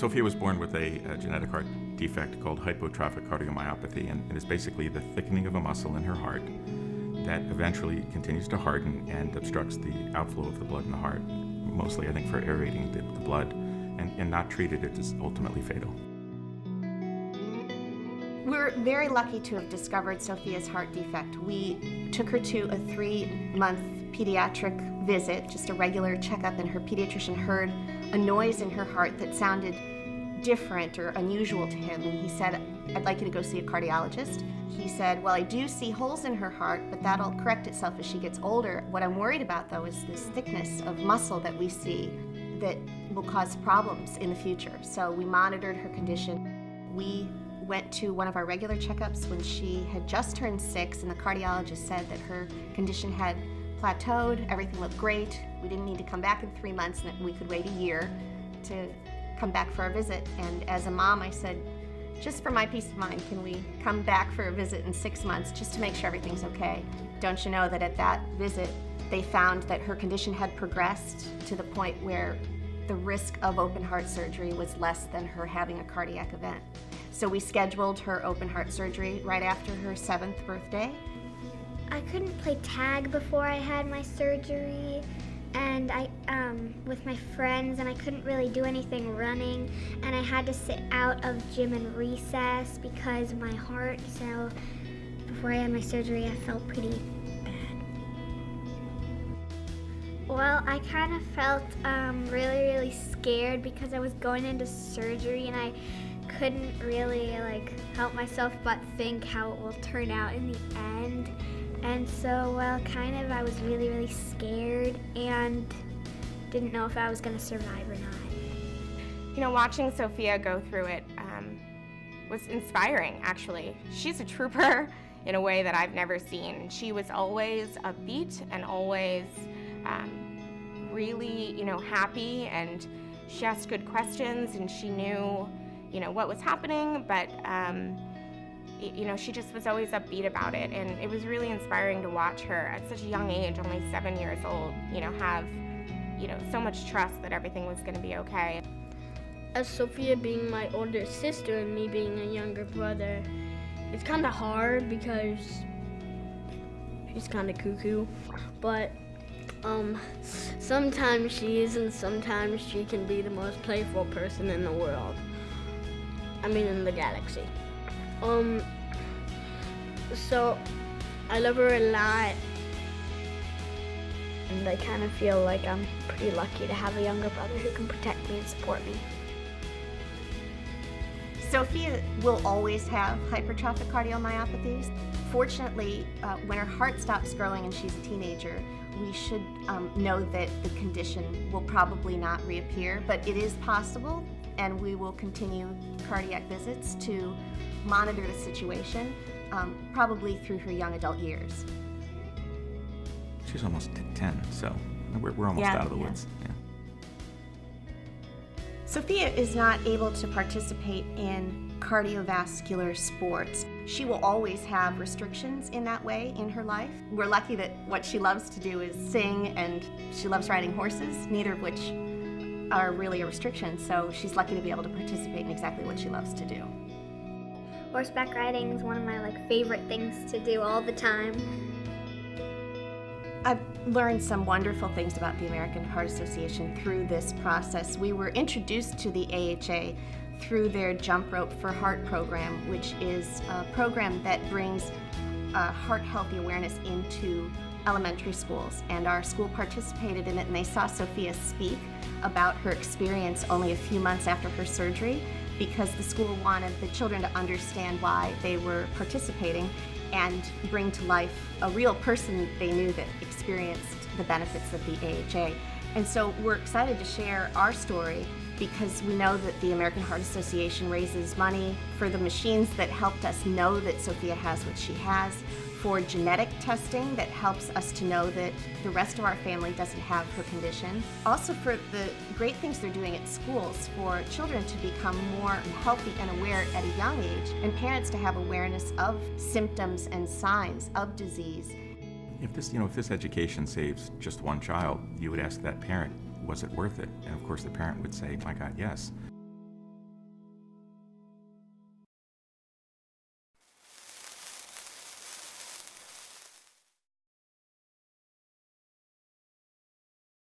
Sophia was born with a genetic heart defect called hypotrophic cardiomyopathy, and it's basically the thickening of a muscle in her heart that eventually continues to harden and obstructs the outflow of the blood in the heart, mostly, I think, for aerating the blood, and not treated, it is ultimately fatal. We're very lucky to have discovered Sophia's heart defect. We took her to a 3-month pediatric visit, just a regular checkup, and her pediatrician heard a noise in her heart that sounded different or unusual to him, and he said, "I'd like you to go see a cardiologist." He said, "Well, I do see holes in her heart, but that'll correct itself as she gets older. What I'm worried about, though, is this thickness of muscle that we see that will cause problems in the future." So we monitored her condition. We went to one of our regular checkups when she had just turned 6, and the cardiologist said that her condition had plateaued, everything looked great. We didn't need to come back in 3 months, and that we could wait a year to come back for our visit. And as a mom, I said, just for my peace of mind, can we come back for a visit in 6 months just to make sure everything's okay? Don't you know that at that visit, they found that her condition had progressed to the point where the risk of open heart surgery was less than her having a cardiac event. So we scheduled her open heart surgery right after her 7th birthday. I couldn't play tag before I had my surgery, and I with my friends, and I couldn't really do anything running, and I had to sit out of gym and recess because of my heart. So before I had my surgery, I felt pretty bad. Well, I kind of felt really scared because I was going into surgery, and I couldn't really help myself but think how it will turn out in the end. And so, well, I was really scared and didn't know if I was going to survive or not. You know, watching Sophia go through it was inspiring, actually. She's a trooper in a way that I've never seen. She was always upbeat and always really, happy, and she asked good questions, and she knew, what was happening, but she just was always upbeat about it, and it was really inspiring to watch her at such a young age, only 7 years old, have, so much trust that everything was going to be okay. As Sophia being my older sister and me being a younger brother, it's kind of hard because she's kind of cuckoo, but sometimes she is, and sometimes she can be the most playful person in the world. In the galaxy. So I love her a lot, and I kind of feel like I'm pretty lucky to have a younger brother who can protect me and support me. Sophia will always have hypertrophic cardiomyopathies. Fortunately, when her heart stops growing and she's a teenager, we should know that the condition will probably not reappear, but it is possible, and we will continue cardiac visits to monitor the situation, probably through her young adult years. She's almost 10, so we're almost out of the woods. Yeah. Sophia is not able to participate in cardiovascular sports. She will always have restrictions in that way in her life. We're lucky that what she loves to do is sing, and she loves riding horses, neither of which are really a restriction, so she's lucky to be able to participate in exactly what she loves to do. Horseback riding is one of my favorite things to do all the time. I've learned some wonderful things about the American Heart Association through this process. We were introduced to the AHA through their Jump Rope for Heart program, which is a program that brings heart healthy awareness into elementary schools, and our school participated in it, and they saw Sophia speak about her experience only a few months after her surgery, because the school wanted the children to understand why they were participating and bring to life a real person they knew that experienced the benefits of the AHA. And so we're excited to share our story because we know that the American Heart Association raises money for the machines that helped us know that Sophia has what she has, for genetic testing that helps us to know that the rest of our family doesn't have her condition. Also for the great things they're doing at schools for children to become more healthy and aware at a young age, and parents to have awareness of symptoms and signs of disease. If this education saves just one child, you would ask that parent, was it worth it? And of course the parent would say, my God, yes.